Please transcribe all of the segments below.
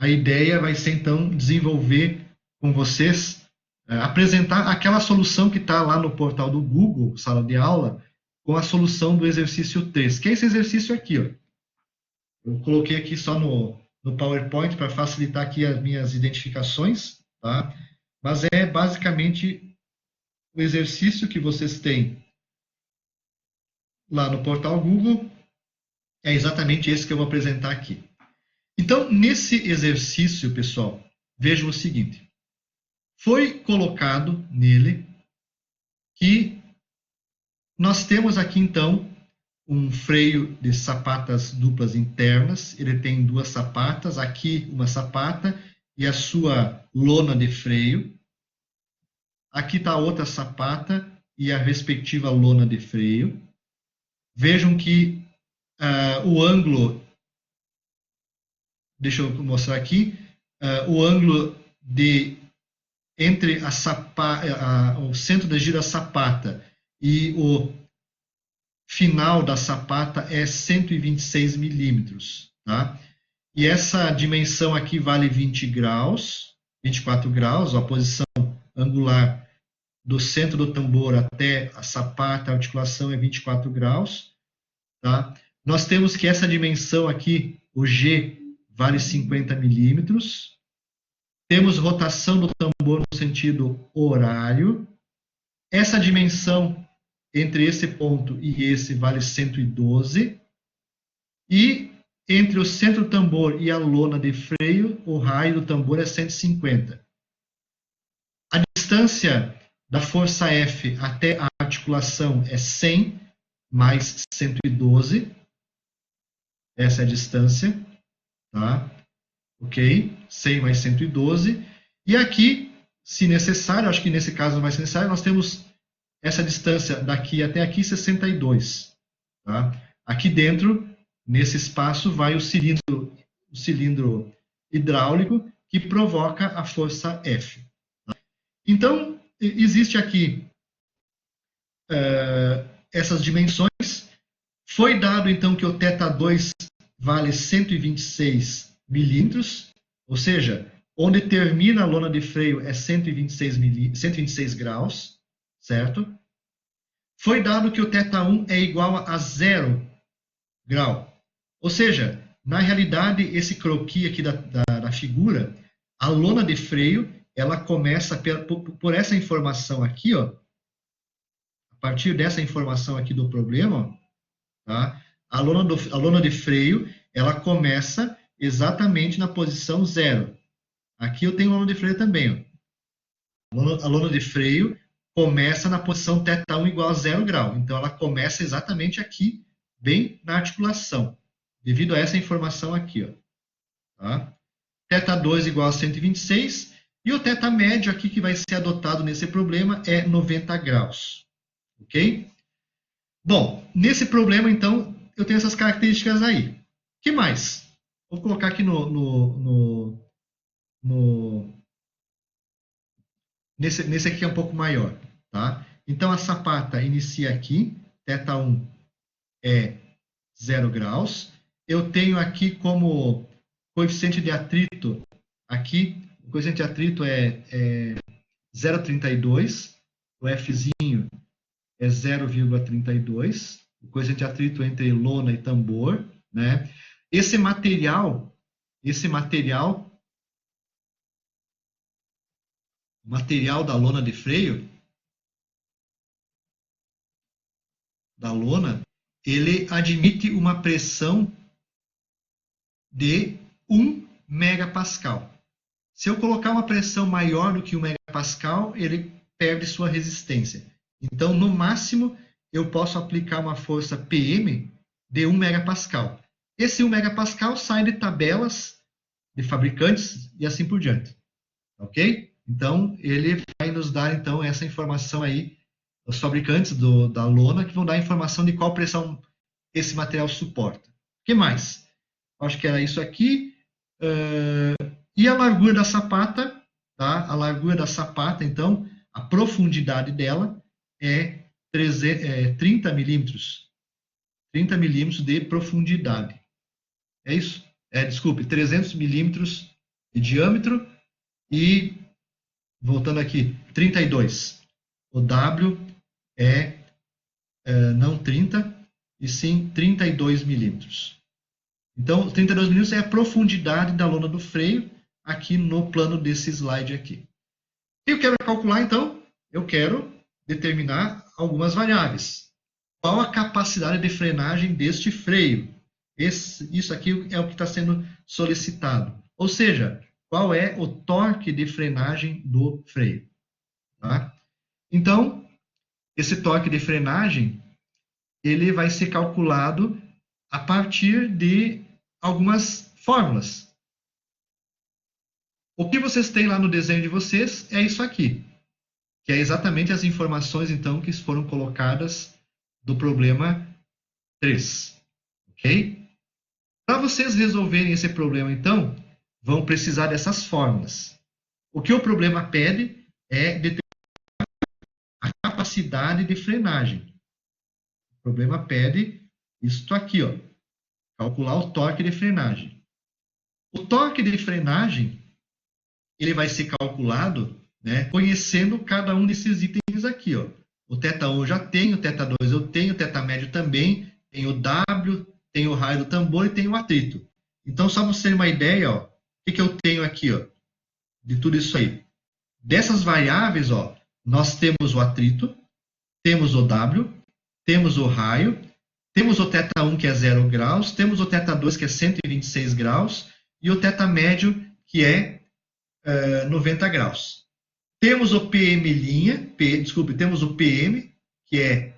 a ideia vai ser, então, desenvolver com vocês, apresentar aquela solução que está lá no portal do Google, sala de aula, com a solução do exercício 3, que é esse exercício aqui, ó. Eu coloquei aqui só no PowerPoint para facilitar aqui as minhas identificações, tá? Mas é basicamente o exercício que vocês têm lá no portal Google, é exatamente esse que eu vou apresentar aqui. Então, nesse exercício, pessoal, vejam o seguinte. Foi colocado nele que nós temos aqui, então, um freio de sapatas duplas internas. Ele tem duas sapatas, aqui uma sapata e a sua lona de freio. Aqui está outra sapata e a respectiva lona de freio. Vejam que o ângulo, deixa eu mostrar aqui, o ângulo entre o centro de giro da sapata e o final da sapata é 126 milímetros, tá? E essa dimensão aqui vale 20 graus, 24 graus, a posição angular do centro do tambor até a sapata, a articulação é 24 graus, tá? Nós temos que essa dimensão aqui, o G, vale 50 milímetros. Temos rotação do tambor no sentido horário. Essa dimensão entre esse ponto e esse vale 112. E entre o centro do tambor e a lona de freio, o raio do tambor é 150. A distância da força F até a articulação é 100 mais 112. Essa é a distância, tá? Ok? 100 mais 112. E aqui, se necessário, acho que nesse caso não vai ser necessário, nós temos essa distância daqui até aqui, 62. Tá? Aqui dentro, nesse espaço, vai o cilindro hidráulico que provoca a força F. Tá? Então, existe aqui essas dimensões. Foi dado, então, que o θ2 vale 126 milímetros, ou seja, onde termina a lona de freio é 126 graus, certo? Foi dado que o θ1 é igual a 0 grau. Ou seja, na realidade, esse croquis aqui da figura, a lona de freio, ela começa por essa informação aqui, ó, a partir dessa informação aqui do problema, tá? A lona de freio, ela começa exatamente na posição 0. Aqui eu tenho lona de freio também, ó. A lona de freio começa na posição θ1 igual a 0 grau. Então, ela começa exatamente aqui, bem na articulação, devido a essa informação aqui, ó. Tá? θ2 igual a 126, e o θ médio aqui que vai ser adotado nesse problema é 90 graus. Ok? Bom, nesse problema, então, eu tenho essas características aí. O que mais? Vou colocar aqui nesse aqui que é um pouco maior, tá? Então, a sapata inicia aqui, θ1 é 0 graus. Eu tenho aqui como coeficiente de atrito, aqui, o coeficiente de atrito é 0,32, o Fzinho é 0,32, o coeficiente de atrito entre lona e tambor, né? Esse material da lona de freio, da lona, ele admite uma pressão de 1 megapascal. Se eu colocar uma pressão maior do que 1 megapascal, ele perde sua resistência. Então, no máximo, eu posso aplicar uma força PM de 1 megapascal. Esse 1 megapascal sai de tabelas de fabricantes e assim por diante. Ok? Então, ele vai nos dar, então, essa informação aí, os fabricantes da lona, que vão dar a informação de qual pressão esse material suporta. O que mais? Acho que era isso aqui. E a largura da sapata, tá? A largura da sapata, então, a profundidade dela é 30 milímetros. 30 milímetros de profundidade. É isso? Desculpe, 300 milímetros de diâmetro e, voltando aqui, 32. O W é não 30, e sim 32 milímetros. Então, 32 milímetros é a profundidade da lona do freio aqui no plano desse slide aqui. O que eu quero calcular, então? Eu quero determinar algumas variáveis. Qual a capacidade de frenagem deste freio? Isso aqui é o que está sendo solicitado. Ou seja, qual é o torque de frenagem do freio? Tá? Então, esse torque de frenagem ele vai ser calculado a partir de algumas fórmulas. O que vocês têm lá no desenho de vocês é isso aqui, que é exatamente as informações, então, que foram colocadas do problema 3. Ok? Para vocês resolverem esse problema, então, vão precisar dessas fórmulas. O que o problema pede é determinar a capacidade de frenagem. O problema pede isso aqui, ó, calcular o torque de frenagem. O torque de frenagem ele vai ser calculado, né, conhecendo cada um desses itens aqui. Ó. O θ1 eu já tenho, o θ2 eu tenho, o θ médio também, tem o W, tem o raio do tambor e tem o atrito. Então, só para você ter uma ideia, ó, o que eu tenho aqui, ó, de tudo isso aí. Dessas variáveis, ó, nós temos o atrito, temos o W, temos o raio, temos o θ1 que é 0 graus, temos o θ2 que é 126 graus e o θ médio que é 90 graus. Temos o PM', temos o PM, que é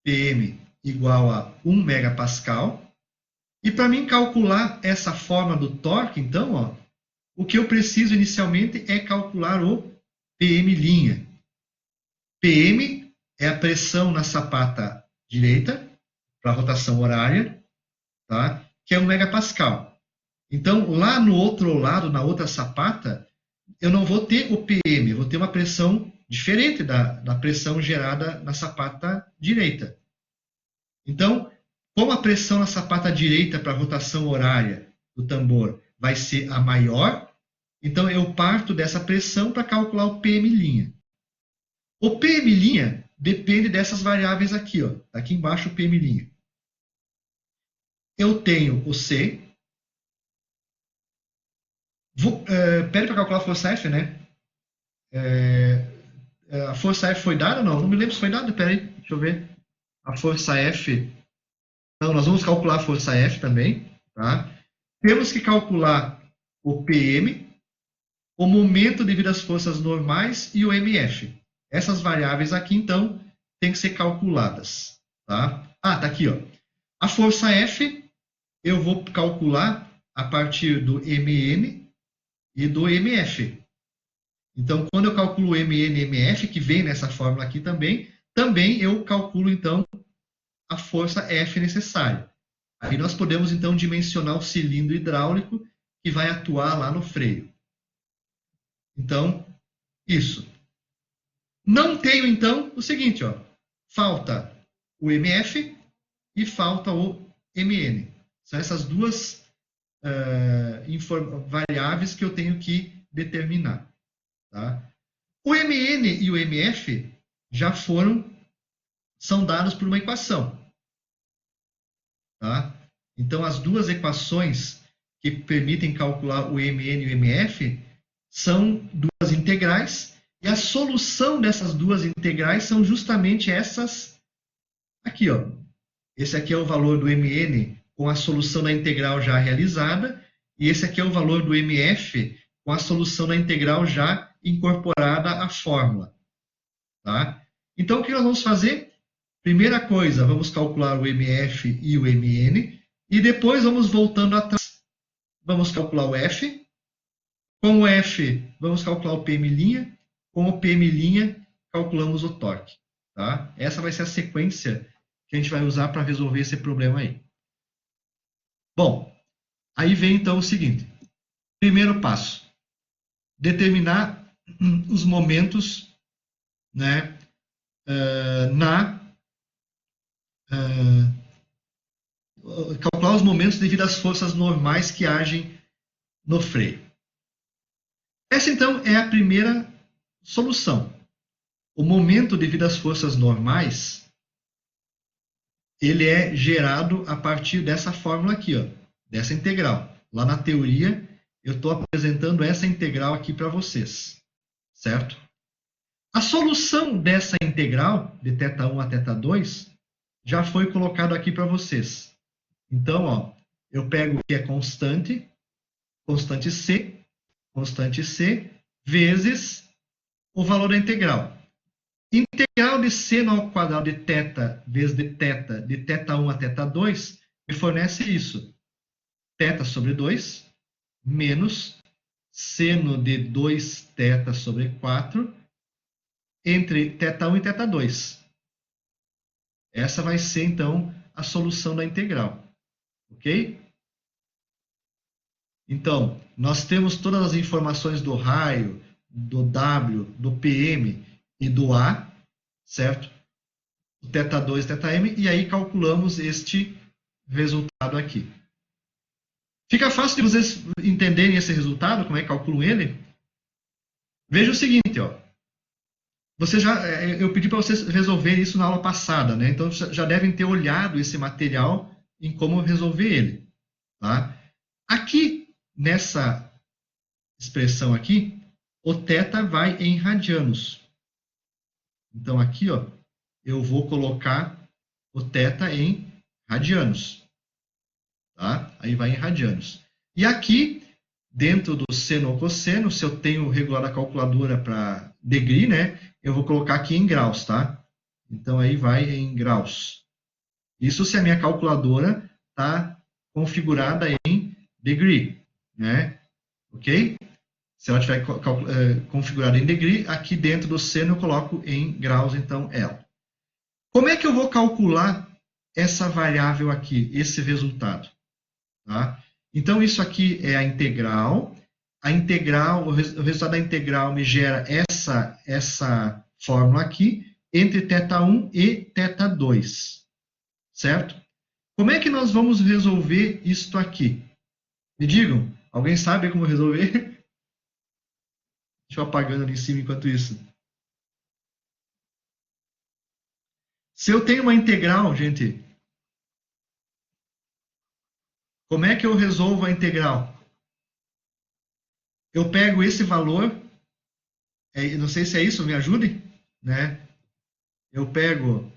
PM igual a 1 megapascal. E para mim calcular essa forma do torque, então, ó, o que eu preciso inicialmente é calcular o PM'. PM é a pressão na sapata direita, para a rotação horária, tá? Que é 1 megapascal. Então, lá no outro lado, na outra sapata, eu não vou ter o PM, eu vou ter uma pressão diferente da pressão gerada na sapata direita. Então, como a pressão na sapata direita para a rotação horária do tambor vai ser a maior, então eu parto dessa pressão para calcular o PM'. O PM' depende dessas variáveis aqui, ó. Aqui embaixo o PM'. Eu tenho o C. Pede para calcular a força F, né? A força F foi dada ou não? Não me lembro se foi dada. Peraí, deixa eu ver. A força F. Não, nós vamos calcular a força F também. Tá? Temos que calcular o PM, o momento devido às forças normais e o MF. Essas variáveis aqui, então, têm que ser calculadas. Tá? Tá aqui. Ó. A força F eu vou calcular a partir do MN e do MF. Então, quando eu calculo o MN e MF, que vem nessa fórmula aqui também eu calculo, então, a força F necessária. Aí nós podemos, então, dimensionar o cilindro hidráulico que vai atuar lá no freio. Então, isso. Não tenho, então, o seguinte, ó, falta o MF e falta o MN. São essas duas variáveis que eu tenho que determinar. Tá? O MN e o MF já são dados por uma equação. Tá? Então, as duas equações que permitem calcular o MN e o MF são duas integrais, e a solução dessas duas integrais são justamente essas aqui. Ó. Esse aqui é o valor do MN com a solução da integral já realizada, e esse aqui é o valor do MF com a solução da integral já incorporada à fórmula. Tá? Então, o que nós vamos fazer? Primeira coisa, vamos calcular o MF e o MN, e depois vamos voltando atrás. Vamos calcular o F. Com o F, vamos calcular o PM'. Com o PM', calculamos o torque. Tá? Essa vai ser a sequência que a gente vai usar para resolver esse problema aí. Bom, aí vem então o seguinte. Primeiro passo. Determinar os momentos, né, calcular os momentos devido às forças normais que agem no freio. Essa, então, é a primeira solução. O momento devido às forças normais, ele é gerado a partir dessa fórmula aqui, ó, dessa integral. Lá na teoria, eu estou apresentando essa integral aqui para vocês, certo? A solução dessa integral, de θ1 a θ2, já foi colocado aqui para vocês. Então, ó, eu pego o que é constante C, vezes o valor da integral. Integral de seno ao quadrado de θ vezes de θ1 a θ2, me fornece isso. Θ sobre 2, menos seno de 2θ sobre 4, entre θ1 e θ2. Essa vai ser, então, a solução da integral. Ok? Então, nós temos todas as informações do raio, do W, do PM e do A, certo? O θ2 e θm, e aí calculamos este resultado aqui. Fica fácil de vocês entenderem esse resultado, como é que calculam ele? Veja o seguinte, ó. Eu pedi para vocês resolverem isso na aula passada, né? Então já devem ter olhado esse material em como resolver ele, tá? Aqui, nessa expressão aqui, o θ vai em radianos. Então aqui, ó, eu vou colocar o θ em radianos, tá? Aí vai em radianos. E aqui, dentro do seno ou cosseno, se eu tenho regular a calculadora para degree, né? Eu vou colocar aqui em graus, tá? Então aí vai em graus. Isso se a minha calculadora está configurada em degree, né? Ok? Se ela estiver configurada em degree, aqui dentro do seno eu coloco em graus, então ela. Como é que eu vou calcular essa variável aqui, esse resultado? Tá? Então, isso aqui é a integral. O resultado da integral me gera essa fórmula aqui, entre θ1 e θ2. Certo? Como é que nós vamos resolver isto aqui? Me digam, alguém sabe como resolver? Deixa eu apagando ali em cima enquanto isso. Se eu tenho uma integral, gente, como é que eu resolvo a integral? Eu pego esse valor, não sei se é isso, me ajude, né? Eu pego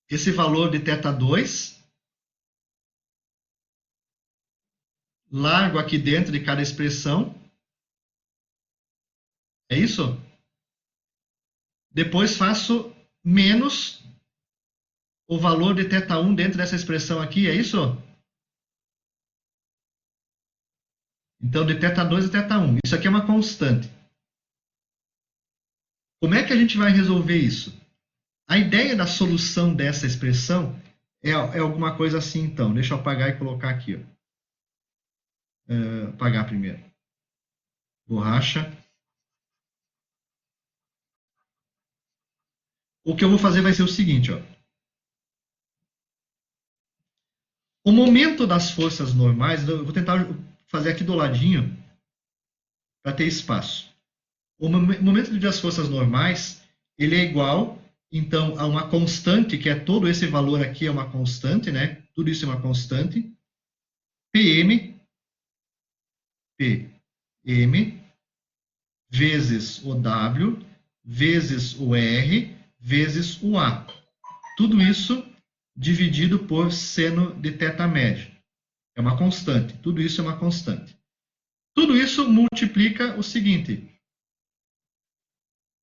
esse valor de θ2, largo aqui dentro de cada expressão, é isso? Depois faço menos o valor de θ1 dentro dessa expressão aqui, é isso? Então, de θ2 e θ1. Isso aqui é uma constante. Como é que a gente vai resolver isso? A ideia da solução dessa expressão é alguma coisa assim, então. Deixa eu apagar e colocar aqui. Ó. Apagar primeiro. Borracha. O que eu vou fazer vai ser o seguinte. Ó. O momento das forças normais, eu vou tentar fazer aqui do ladinho para ter espaço. O momento das forças normais, ele é igual, então, a uma constante, que é todo esse valor aqui é uma constante, né? Tudo isso é uma constante. PM, vezes o W, vezes o R, vezes o A. Tudo isso dividido por seno de θ médio. É uma constante. Tudo isso é uma constante. Tudo isso multiplica o seguinte.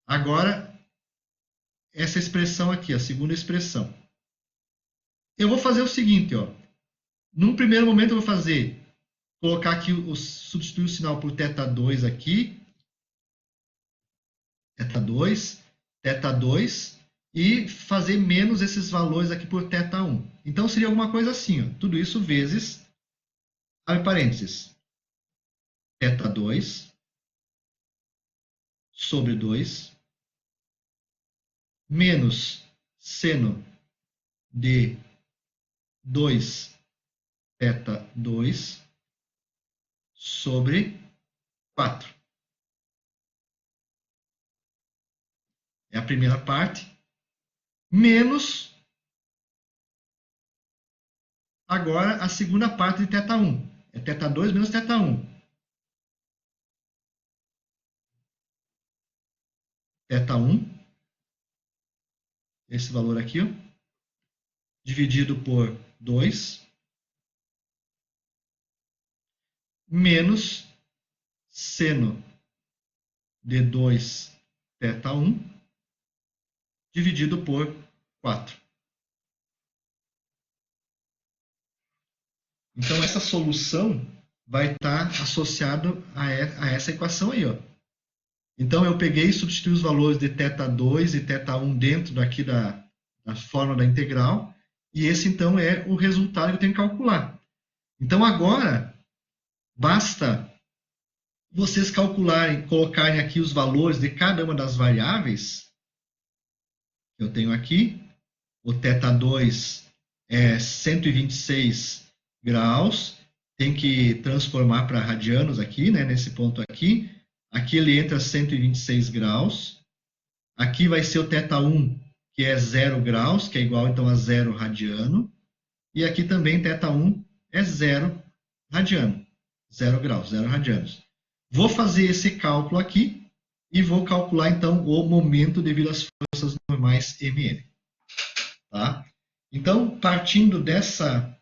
Agora, essa expressão aqui, a segunda expressão. Eu vou fazer o seguinte, ó. Num primeiro momento eu vou colocar aqui, substituir o sinal por θ2 aqui, θ2, θ2, e fazer menos esses valores aqui por θ1. Então seria alguma coisa assim, ó. Tudo isso vezes, abre parênteses, θ2 sobre 2, menos seno de 2 θ2 sobre 4. É a primeira parte, menos agora a segunda parte de θ1. É θ2 menos θ1. θ1, esse valor aqui, ó, dividido por 2, menos seno de 2 θ1, dividido por 4. Então, essa solução vai estar associada a essa equação aí, ó. Então, eu peguei e substituí os valores de θ2 e θ1 dentro daqui da fórmula da integral, e esse, então, é o resultado que eu tenho que calcular. Então, agora, basta vocês calcularem, colocarem aqui os valores de cada uma das variáveis que eu tenho aqui. O θ2 é 126 graus, tem que transformar para radianos aqui, né, nesse ponto aqui. Aqui ele entra 126 graus. Aqui vai ser o θ1, que é 0 graus, que é igual então a 0 radiano. E aqui também θ1 é 0 radiano. 0 graus, 0 radianos. Vou fazer esse cálculo aqui e vou calcular então o momento devido às forças normais Mn. Tá? Então, partindo desta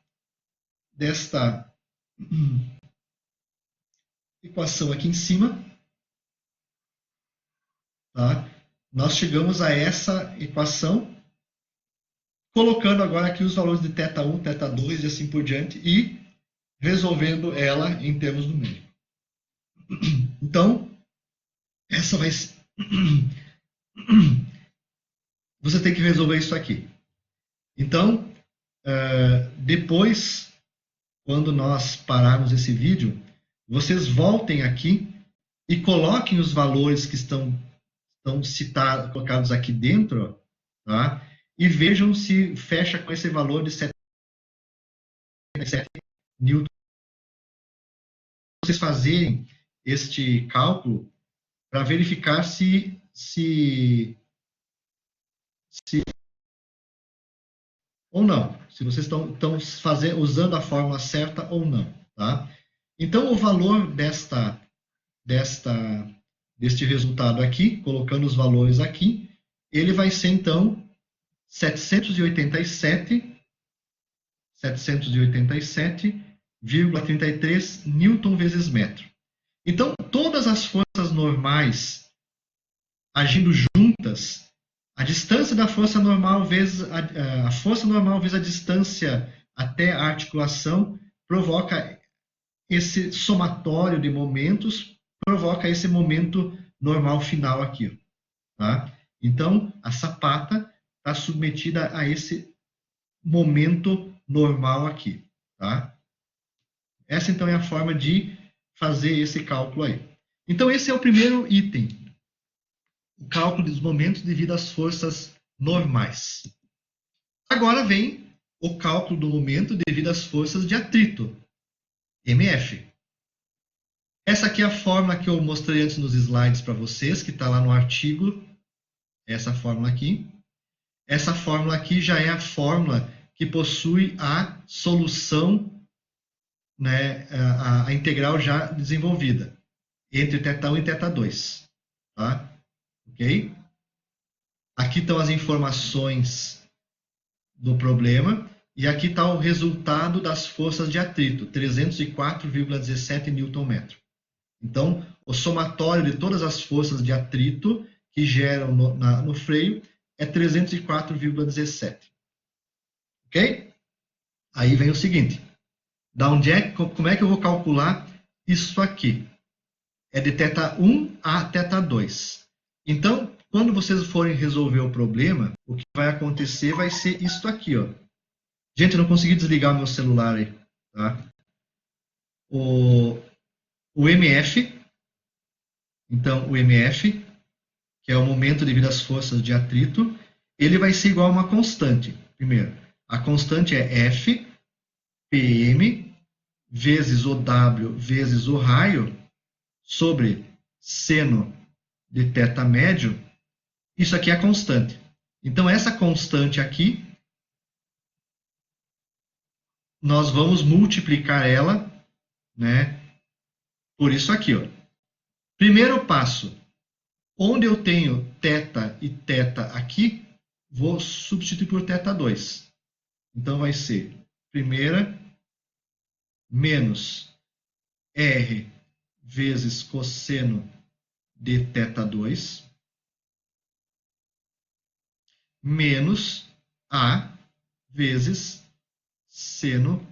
equação aqui em cima, tá? Nós chegamos a essa equação, colocando agora aqui os valores de θ1, θ2 e assim por diante, e resolvendo ela em termos numéricos. Então, essa vai ser... Você tem que resolver isso aqui. Então, depois, quando nós pararmos esse vídeo, vocês voltem aqui e coloquem os valores que estão citados, colocados aqui dentro, tá? E vejam se fecha com esse valor de 77 newton. Vocês fazerem este cálculo para verificar se ou não, se vocês estão usando a fórmula certa ou não, tá? Então, o valor deste resultado aqui, colocando os valores aqui, ele vai ser, então, 787,33 newton vezes metro. Então, todas as forças normais agindo juntas, a distância da força normal vezes a força normal vezes a distância até a articulação provoca esse somatório de momentos, provoca esse momento normal final aqui. Tá? Então, a sapata está submetida a esse momento normal aqui. Tá? Essa, então, é a forma de fazer esse cálculo aí. Então, esse é o primeiro item. O cálculo dos momentos devido às forças normais. Agora vem o cálculo do momento devido às forças de atrito, MF. Essa aqui é a fórmula que eu mostrei antes nos slides para vocês, que está lá no artigo. Essa fórmula aqui. Essa fórmula aqui já é a fórmula que possui a solução, né, a integral já desenvolvida, entre θ1 e θ2. Tá? Ok? Aqui estão as informações do problema e aqui está o resultado das forças de atrito, 304,17 Nm. Então, o somatório de todas as forças de atrito que geram no freio é 304,17. Ok? Aí vem o seguinte, como é que eu vou calcular isso aqui? É de θ1 a θ2. Então, quando vocês forem resolver o problema, o que vai acontecer vai ser isso aqui, ó. Gente, eu não consegui desligar o meu celular aí, tá? O MF, então o MF, que é o momento devido às forças de atrito, ele vai ser igual a uma constante. Primeiro, a constante é F PM vezes o W vezes o raio sobre seno de θ médio, isso aqui é a constante. Então, essa constante aqui, nós vamos multiplicar ela, né, por isso aqui. Ó. Primeiro passo, onde eu tenho θ e θ aqui, vou substituir por θ2. Então, vai ser primeira menos R vezes cosseno de θ2 menos A vezes seno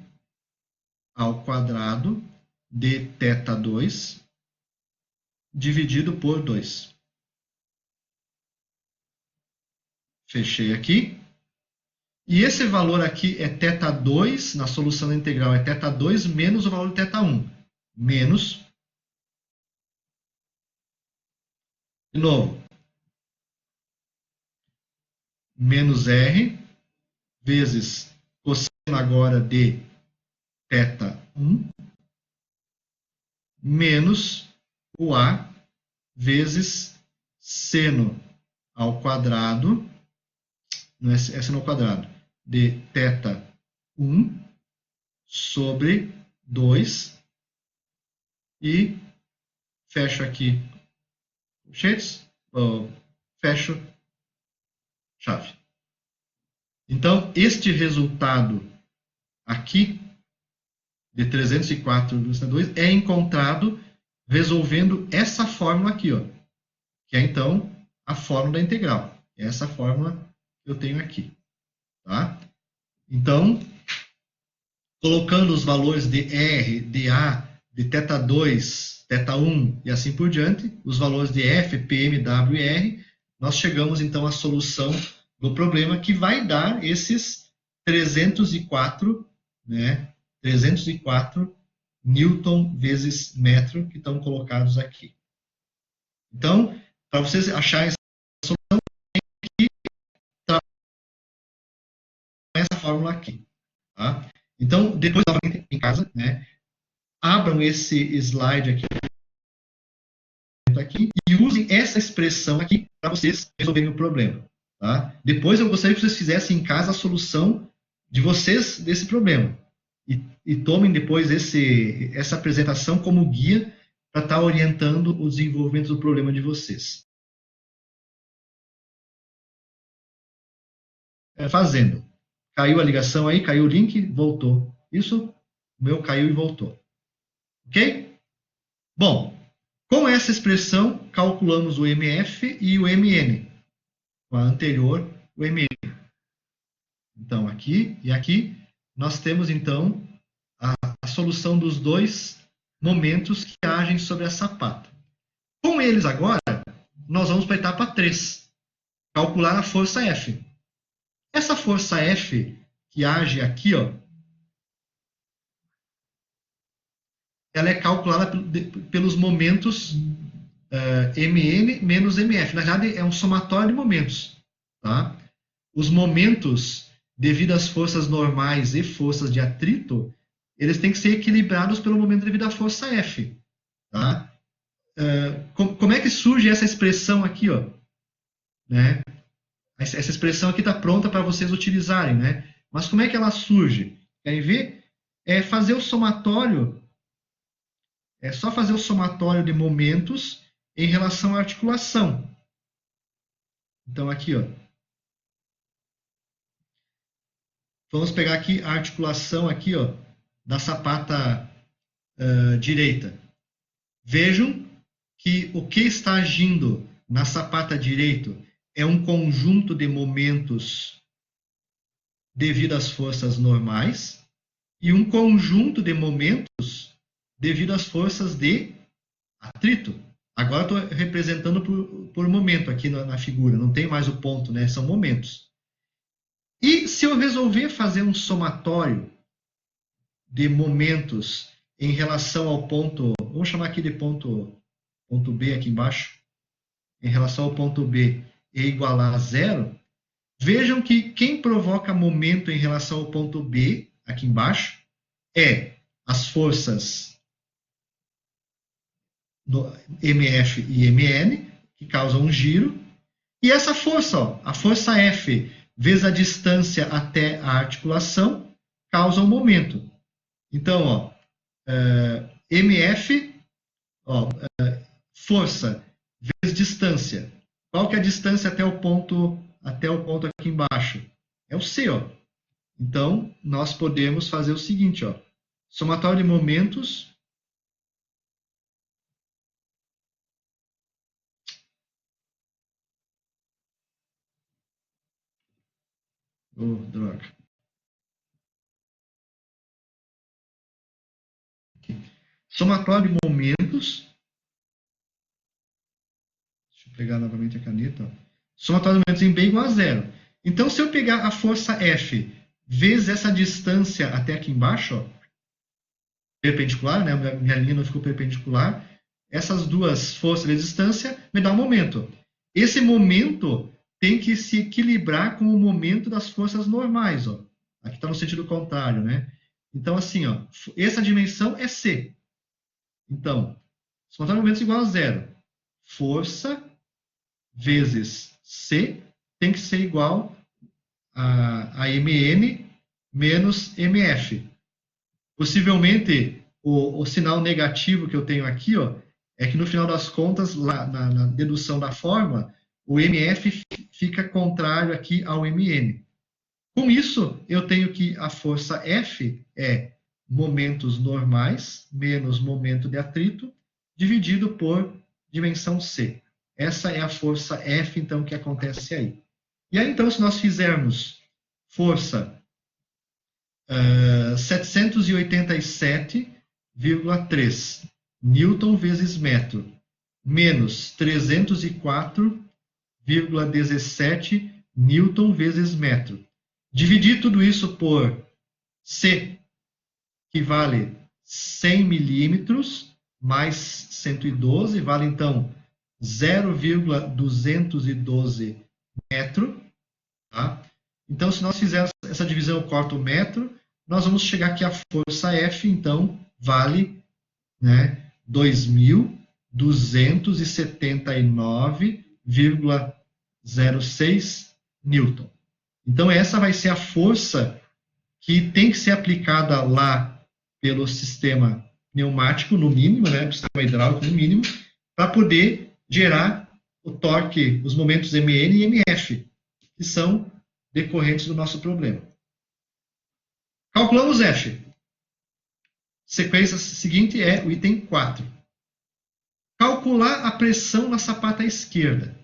ao quadrado de θ2 dividido por 2. Fechei aqui. E esse valor aqui é θ2, na solução da integral, é θ2 menos o valor de θ1. Menos, de novo, menos R vezes cosseno agora de θ1 menos o A vezes seno ao quadrado, não é seno ao quadrado, de θ1 sobre 2 e fecho aqui colchetes, fecho chave. Então, este resultado aqui, de 304,2, é encontrado resolvendo essa fórmula aqui, ó, que é, então, a fórmula da integral. Essa fórmula que eu tenho aqui. Tá? Então, colocando os valores de R, de A, de θ2, θ1 e assim por diante, os valores de F, PM, W e R, nós chegamos, então, à solução do problema, que vai dar esses 304, né, 304 Newton vezes metro que estão colocados aqui. Então, para vocês acharem essa solução, tem que trabalhar essa fórmula aqui. Tá? Então, depois, novamente, em casa, né, abram esse slide aqui e usem essa expressão aqui para vocês resolverem o problema. Tá? Depois, eu gostaria que vocês fizessem em casa a solução de vocês desse problema. E tomem depois essa apresentação como guia para estar orientando o desenvolvimento do problema de vocês. Fazendo. Caiu a ligação aí, caiu o link, voltou. Isso, o meu caiu e voltou. Ok? Bom, com essa expressão, calculamos o MF e o MN. Com a anterior, o MN. Então, aqui e aqui, nós temos, então, a solução dos dois momentos que agem sobre a sapata. Com eles agora, nós vamos para a etapa 3. Calcular a força F. Essa força F que age aqui, ó, ela é calculada pelos momentos Mn menos Mf. Na verdade, é um somatório de momentos. Tá? Os momentos, devido às forças normais e forças de atrito, eles têm que ser equilibrados pelo momento devido à força F. Tá? Como é que surge essa expressão aqui? Ó? Né? Essa expressão aqui está pronta para vocês utilizarem. Né? Mas como é que ela surge? Querem ver? É fazer o somatório. É só fazer o somatório de momentos em relação à articulação. Então, aqui, ó. Vamos pegar aqui a articulação aqui, ó, da sapata direita. Vejam que o que está agindo na sapata direita é um conjunto de momentos devido às forças normais e um conjunto de momentos devido às forças de atrito. Agora estou representando por momento aqui na figura, não tem mais o ponto, né? São momentos. E se eu resolver fazer um somatório de momentos em relação ao ponto, vamos chamar aqui de ponto B aqui embaixo, em relação ao ponto B e igualar a zero, vejam que quem provoca momento em relação ao ponto B aqui embaixo é as forças MF e MN, que causam um giro, e essa força, ó, a força F vezes a distância até a articulação, causa um momento. Então, ó, MF, ó, força vezes distância. Qual que é a distância até o ponto aqui embaixo? É o C, ó. Então, nós podemos fazer o seguinte, ó. Somatório de momentos droga. Somatório de momentos. Deixa eu pegar novamente a caneta. Ó. Somatório de momentos em B igual a zero. Então, se eu pegar a força F vezes essa distância até aqui embaixo, ó, perpendicular, né? Minha linha não ficou perpendicular. Essas duas forças de distância me dá um momento. Esse momento tem que se equilibrar com o momento das forças normais, ó. Aqui está no sentido contrário, né? Então, assim, ó, essa dimensão é C. Então, somatório de momentos igual a zero. Força vezes C tem que ser igual a MN menos MF. Possivelmente, o sinal negativo que eu tenho aqui, ó, é que no final das contas, lá na dedução da fórmula, o MF fica contrário aqui ao MN. Com isso, eu tenho que a força F é momentos normais menos momento de atrito, dividido por dimensão C. Essa é a força F, então, que acontece aí. E aí, então, se nós fizermos força 787,3 Newton vezes metro, menos 304,17 Newton vezes metro. Dividir tudo isso por C, que vale 100 milímetros, mais 112, vale então 0,212 metro. Tá? Então, se nós fizermos essa divisão, eu corto o metro, nós vamos chegar aqui a força F, então, vale, né, 2.279,06 Newton. Então, essa vai ser a força que tem que ser aplicada lá pelo sistema pneumático, no mínimo, né, sistema hidráulico, no mínimo, para poder gerar o torque, os momentos MN e MF, que são decorrentes do nosso problema. Calculamos F. Sequência seguinte é o item 4. Calcular a pressão na sapata esquerda.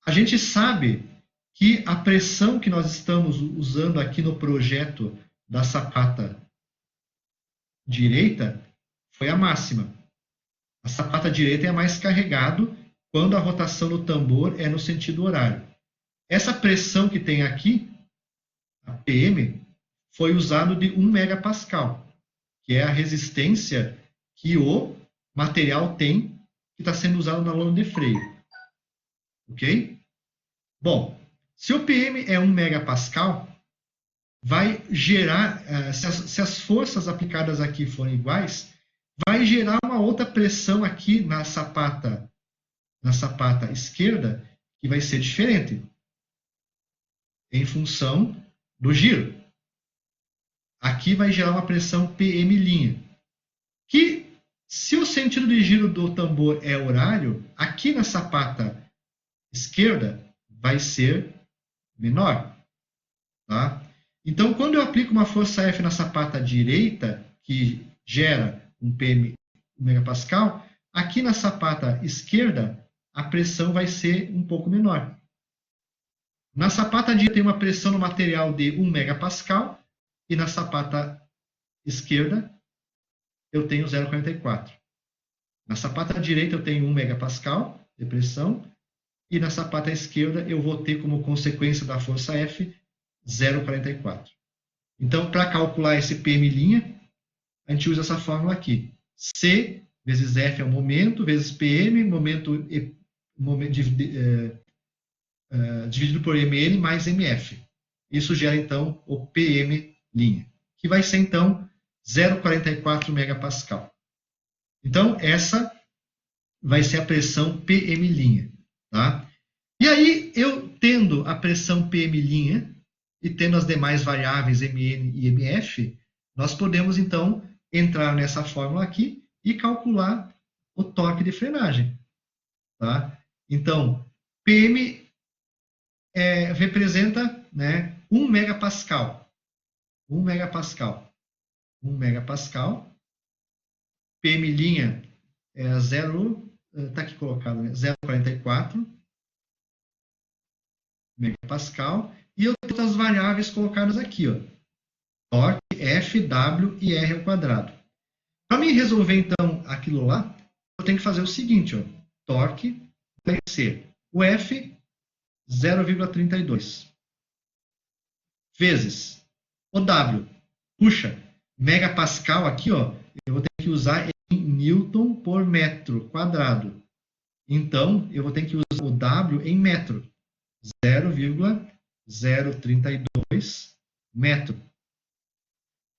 A gente sabe que a pressão que nós estamos usando aqui no projeto da sapata direita foi a máxima. A sapata direita é mais carregado quando a rotação do tambor é no sentido horário. Essa pressão que tem aqui, a PM, foi usado de 1 megapascal, que é a resistência que o material tem que está sendo usado na lona de freio. Ok? Bom, se o PM é 1 megapascal, vai gerar, se as forças aplicadas aqui forem iguais, vai gerar uma outra pressão aqui na sapata esquerda, que vai ser diferente, em função do giro. Aqui vai gerar uma pressão PM', que, se o sentido de giro do tambor é horário, aqui na sapata esquerda vai ser menor. Tá? Então, quando eu aplico uma força F na sapata direita, que gera um PM 1 megapascal, aqui na sapata esquerda, a pressão vai ser um pouco menor. Na sapata direita tem uma pressão no material de 1 megapascal, e na sapata esquerda eu tenho 0,44. Na sapata direita eu tenho 1 megapascal de pressão, e na sapata esquerda eu vou ter como consequência da força F 0,44. Então, para calcular esse PM', a gente usa essa fórmula aqui. C vezes F é o momento, vezes PM, dividido por MN mais MF. Isso gera, então, o PM', que vai ser, então, 0,44 megapascal. Então, essa vai ser a pressão PM', tá? E aí, eu tendo a pressão PM' e tendo as demais variáveis Mn e Mf, nós podemos, então, entrar nessa fórmula aqui e calcular o torque de frenagem, tá? Então, PM representa, né, 1 megapascal. 1 megapascal. 1 megapascal. PM' é 0, está aqui colocado, né? 0,44 megapascal. E eu tenho outras variáveis colocadas aqui, ó. Torque, F, W e R ao quadrado. Para mim resolver, então, aquilo lá, eu tenho que fazer o seguinte, ó. Torque vai ser o F, 0,32. Vezes o W. Puxa, megapascal aqui, ó, eu vou ter que usar em Newton por metro quadrado. Então, eu vou ter que usar o W em metro. 0,032 metro.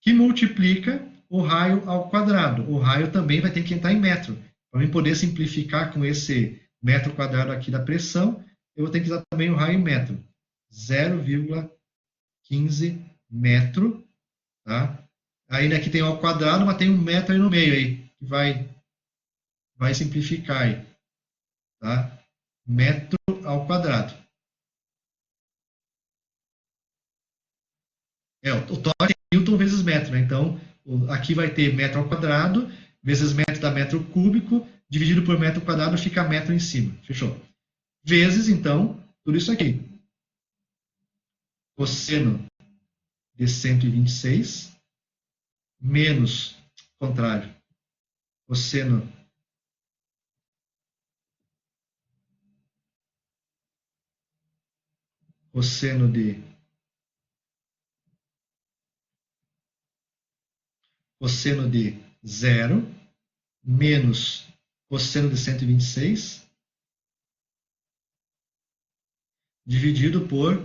Que multiplica o raio ao quadrado. O raio também vai ter que entrar em metro. Para eu poder simplificar com esse metro quadrado aqui da pressão, eu vou ter que usar também o raio em metro. 0,15 metro. Tá? Ainda aqui tem ao quadrado, mas tem um metro aí no meio aí, que vai simplificar aí. Tá? Metro ao quadrado. O torque é Newton vezes metro, né? Então, aqui vai ter metro ao quadrado, vezes metro dá metro cúbico, dividido por metro quadrado fica metro em cima. Fechou? Vezes, então, tudo isso aqui. Cosseno de 126, menos, contrário, cosseno de 0, menos cosseno de 126, dividido por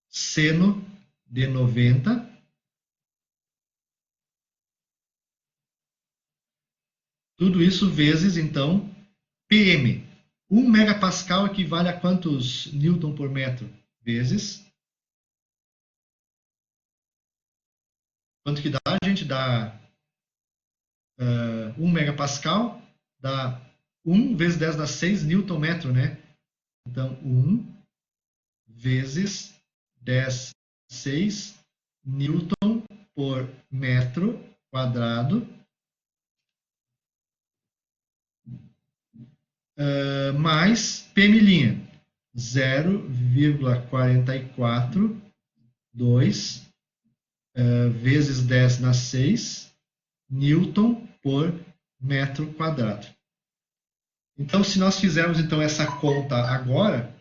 seno de 90, tudo isso vezes, então, PM. 1 megapascal equivale a quantos newton por metro? Vezes. Quanto que dá? A gente dá 1 megapascal, dá 1 vezes 10 dá 6 newton metro, né? Então, 1 vezes 10, 6 newton por metro quadrado, mais PM', 0,442 vezes 10 na 6 newton por metro quadrado. Então, se nós fizermos então essa conta agora,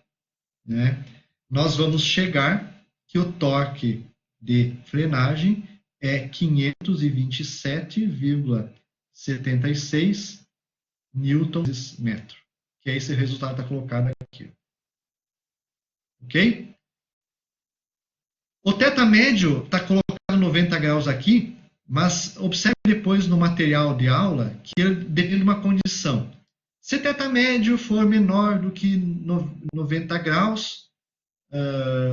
né, nós vamos chegar que o torque de frenagem é 527,76 newtons metro. Que é esse resultado que está colocado aqui. Ok? O θ médio está colocado 90 graus aqui, mas observe depois no material de aula que ele depende de uma condição. Se θ médio for menor do que 90 graus,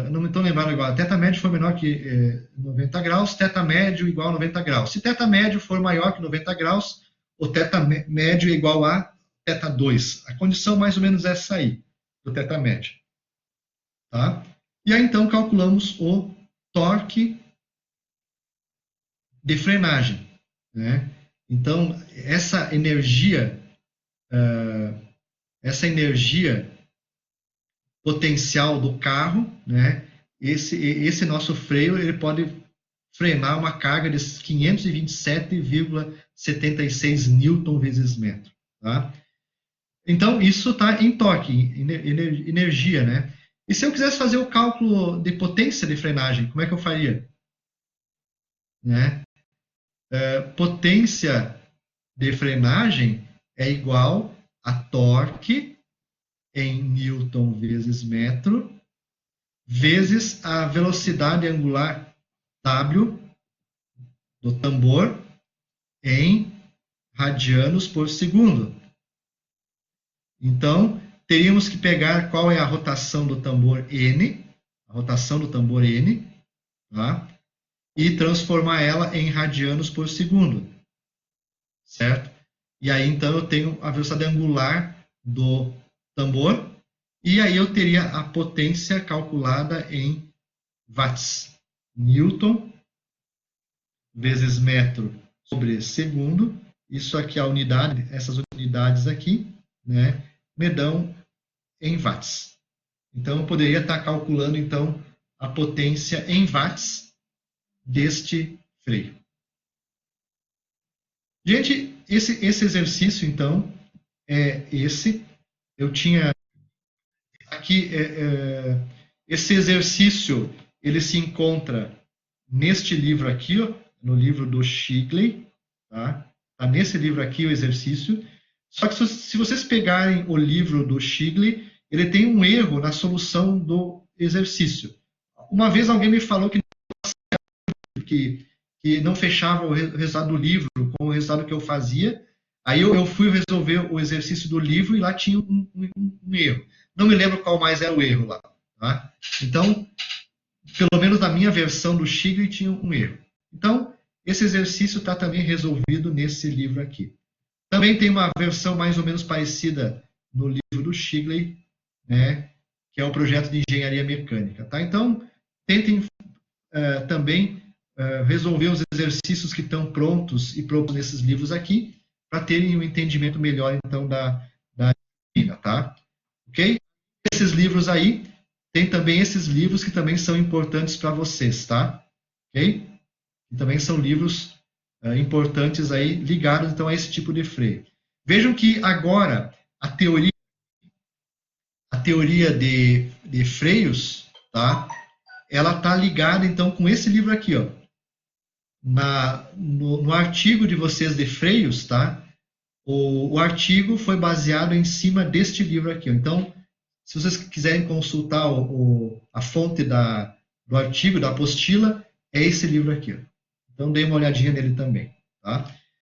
não me estou lembrando agora, θ médio for menor que 90 graus, θ médio igual a 90 graus. Se θ médio for maior que 90 graus, o θ médio é igual a θ2. A condição mais ou menos é essa aí, do θ médio. Tá? E aí então calculamos o torque de frenagem. Né? Então, essa energia potencial do carro, né? Esse nosso freio, ele pode frenar uma carga de 527,76 newton vezes metro. Tá? Então, isso está em torque, energia, né? E se eu quisesse fazer o cálculo de potência de frenagem, como é que eu faria? Né? Potência de frenagem é igual a torque em newton vezes metro, vezes a velocidade angular W, do tambor em radianos por segundo. Então, teríamos que pegar qual é a rotação do tambor N, tá? E transformar ela em radianos por segundo, certo? E aí, então, eu tenho a velocidade angular do tambor, e aí eu teria a potência calculada em watts. Newton vezes metro sobre segundo. Isso aqui é a unidade, essas unidades aqui, né, me dão em watts. Então, eu poderia estar calculando, então, a potência em watts deste freio. Gente, esse exercício, então, é esse. Eu tinha aqui, esse exercício, ele se encontra neste livro aqui, ó, no livro do Shigley, tá? Tá nesse livro aqui o exercício. Só que se vocês pegarem o livro do Shigley, ele tem um erro na solução do exercício. Uma vez alguém me falou que não fechava o resultado do livro com o resultado que eu fazia. Aí eu fui resolver o exercício do livro e lá tinha um erro. Não me lembro qual mais era o erro lá. Tá? Então, pelo menos na minha versão do Shigley tinha um erro. Então, esse exercício está também resolvido nesse livro aqui. Também tem uma versão mais ou menos parecida no livro do Shigley, né, que é o projeto de engenharia mecânica. Tá? Então, tentem também resolver os exercícios que estão prontos e prontos nesses livros aqui, para terem um entendimento melhor, então, da disciplina, tá? Ok? Esses livros aí, tem também esses livros que também são importantes para vocês, tá? Ok? E também são livros importantes aí, ligados, então, a esse tipo de freio. Vejam que agora, a teoria de freios, tá? Ela está ligada, então, com esse livro aqui, ó. No artigo de vocês de freios, tá? O artigo foi baseado em cima deste livro aqui. Ó. Então, se vocês quiserem consultar a fonte do artigo, da apostila, é esse livro aqui. Ó. Então, dê uma olhadinha nele também. Tá?